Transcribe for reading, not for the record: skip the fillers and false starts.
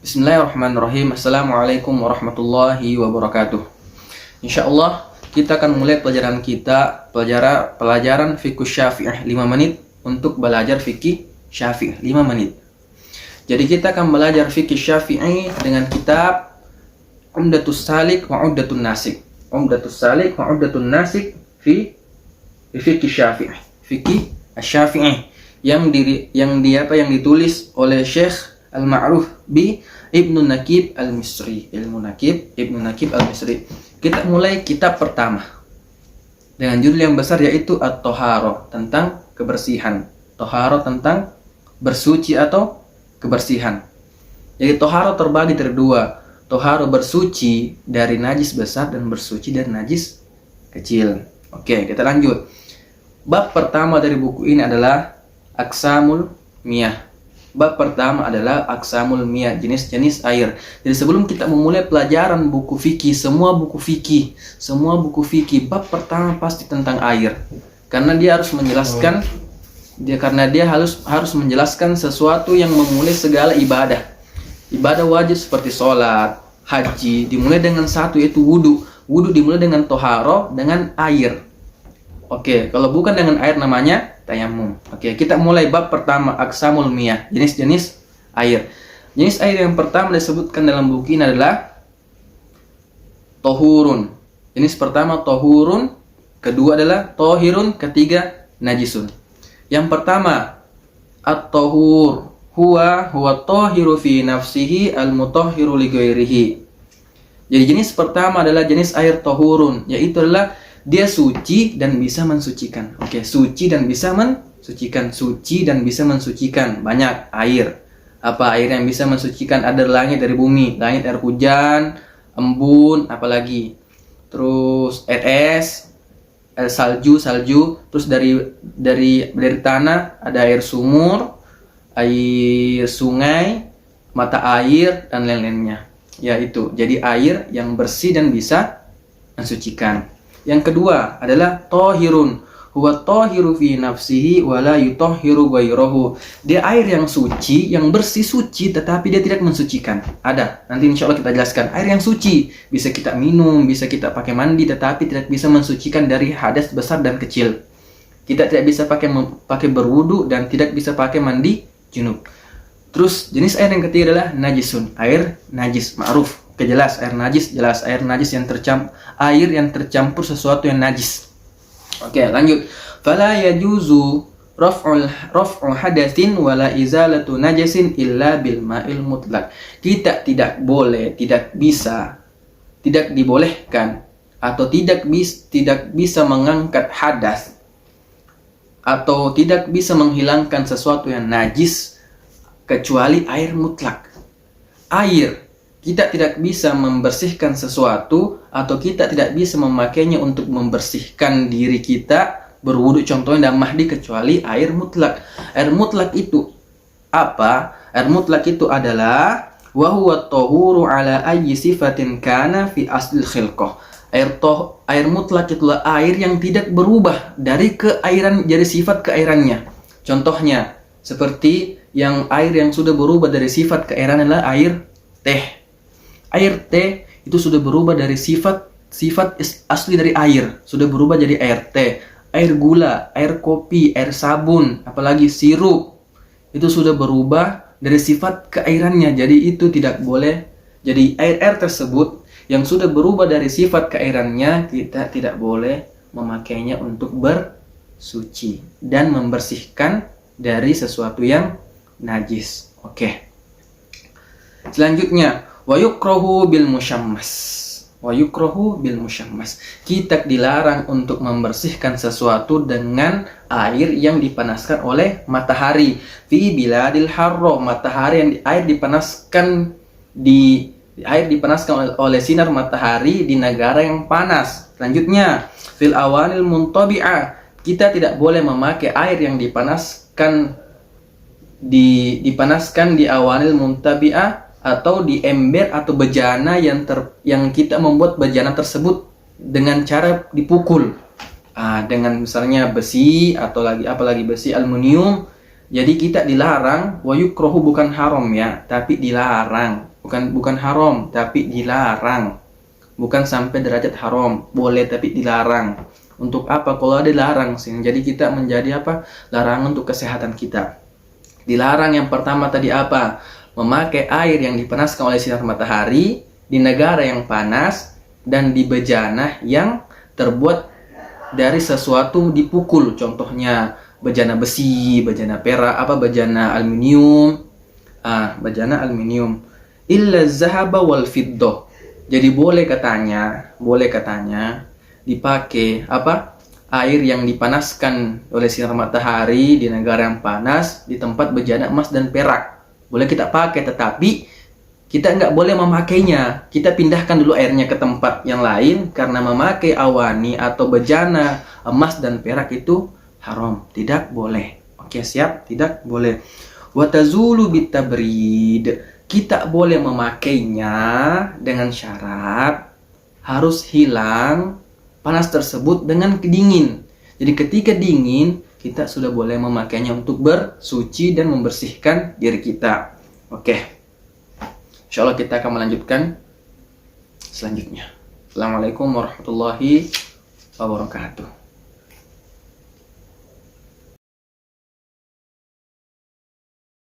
Bismillahirrahmanirrahim. Assalamualaikum warahmatullahi wabarakatuh. Insyaallah kita akan mulai pelajaran kita, pelajaran fikih Syafi'ih 5 menit untuk belajar fikih Syafi'ih 5 menit. Jadi kita akan belajar fikih Syafi'i dengan kitab Umdatus Salik wa Umdatun Nasik. Umdatus Salik wa Umdatun Nasik fi fikih Syafi'ih. Fikih Syafi'i yang ditulis oleh Syekh Al-Ma'ruf bi Ibnu Nakib Al-Misri. Ibnu Nakib Al-Misri. Kita mulai kitab pertama dengan judul yang besar, yaitu At-Tahara, tentang kebersihan. Tahara tentang bersuci atau kebersihan. Jadi tahara terbagi dari dua. Tahara bersuci dari najis besar dan bersuci dari najis kecil. Oke, kita lanjut. Bab pertama dari buku ini adalah Aqsamul Miyah. Bab pertama adalah Aqsamul Miyah, jenis-jenis air. Jadi sebelum kita memulai pelajaran buku fikih, semua buku fikih, bab pertama pasti tentang air. Karena dia harus menjelaskan harus menjelaskan sesuatu yang memulai segala ibadah. Ibadah wajib seperti sholat, haji, dimulai dengan satu, yaitu wudu. Wudu dimulai dengan toharo, dengan air. Oke, kalau bukan dengan air namanya tayamum. Oke, kita mulai bab pertama, Aqsamul Miyah, jenis-jenis air. Jenis air yang pertama disebutkan dalam buku ini adalah tohurun. Jenis pertama tohurun, kedua adalah tohirun, ketiga najisun. Yang pertama, at-tohur huwa tohiru fi nafsihi al-mutahhiru li ghairihi. Jadi jenis pertama adalah jenis air tohurun, yaitu adalah dia suci dan bisa mensucikan. Oke, suci dan bisa mensucikan. Suci dan bisa mensucikan. Banyak air. Apa air yang bisa mensucikan? Ada langit dari bumi, langit air hujan, embun, apalagi. Terus air es, air salju. Terus dari tanah ada air sumur, air sungai, mata air, dan lain-lainnya. Ya itu. Jadi air yang bersih dan bisa mensucikan. Yang kedua adalah tohirun, huwa tohiru fi nafsihi wala yutahhiru ghairahu. Dia air yang suci, yang bersih, suci, tetapi dia tidak mensucikan. Ada, nanti insya Allah kita jelaskan. Air yang suci bisa kita minum, bisa kita pakai mandi, tetapi tidak bisa mensucikan dari hadas besar dan kecil. Kita tidak bisa pakai berwudu dan tidak bisa pakai mandi junub. Terus jenis air yang ketiga adalah najisun, air najis, ma'ruf. Jelas air najis, jelas air najis air yang tercampur sesuatu yang najis. Oke, lanjut. Fala yajuzu raf'u hadatsin wala izalatu najasin illa bil ma'il mutlaq. Kita tidak boleh, tidak dibolehkan atau tidak bisa mengangkat hadas atau tidak bisa menghilangkan sesuatu yang najis kecuali air mutlak. Air, kita tidak bisa membersihkan sesuatu atau kita tidak bisa memakainya untuk membersihkan diri kita berwudu, contohnya dan mahdi, kecuali air mutlak. Air mutlak itu apa? Air mutlak itu adalah wa huwa tahuru ala ayyi sifatin kana fi aslil khilqah. Air mutlak itulah air yang tidak berubah dari sifat keairannya. Contohnya seperti air yang sudah berubah dari sifat keairan adalah air teh. Air teh itu sudah berubah dari sifat asli dari air, sudah berubah jadi air teh. Air gula, air kopi, air sabun, apalagi sirup, itu sudah berubah dari sifat keairannya. Jadi itu tidak boleh. Jadi air tersebut yang sudah berubah dari sifat keairannya, kita tidak boleh memakainya untuk bersuci dan membersihkan dari sesuatu yang najis. Oke. Selanjutnya, wa yukrahu bil musyammas. Kita dilarang untuk membersihkan sesuatu dengan air yang dipanaskan oleh matahari. Fi biladil harro, air dipanaskan oleh sinar matahari di negara yang panas. Selanjutnya, fil awanil muntabi'ah. Kita tidak boleh memakai air yang dipanaskan di awanil muntabi'ah atau di ember atau bejana yang kita membuat bejana tersebut dengan cara dipukul. Dengan misalnya besi atau apalagi besi aluminium. Jadi kita dilarang, wa yukrahu bukan haram ya, tapi dilarang. bukan haram, tapi dilarang. Bukan sampai derajat haram, boleh tapi dilarang. Untuk apa? Kalau ada dilarang sih, jadi kita menjadi apa? Larangan untuk kesehatan kita. Dilarang yang pertama tadi apa? Memakai air yang dipanaskan oleh sinar matahari di negara yang panas dan di bejana yang terbuat dari sesuatu dipukul. Contohnya bejana besi, bejana perak, bejana aluminium. Bejana aluminium. Illa zahaba wal fiddah. Jadi boleh katanya dipakai air yang dipanaskan oleh sinar matahari di negara yang panas di tempat bejana emas dan perak. Boleh kita pakai, tetapi kita nggak boleh memakainya. Kita pindahkan dulu airnya ke tempat yang lain, karena memakai awani atau bejana emas dan perak itu haram, tidak boleh. Oke, siap, tidak boleh. Watazulu bitabrid. Kita boleh memakainya dengan syarat harus hilang panas tersebut dengan dingin. Jadi ketika dingin, kita sudah boleh memakainya untuk bersuci dan membersihkan diri kita. Oke. Insyaallah kita akan melanjutkan selanjutnya. Assalamualaikum warahmatullahi wabarakatuh.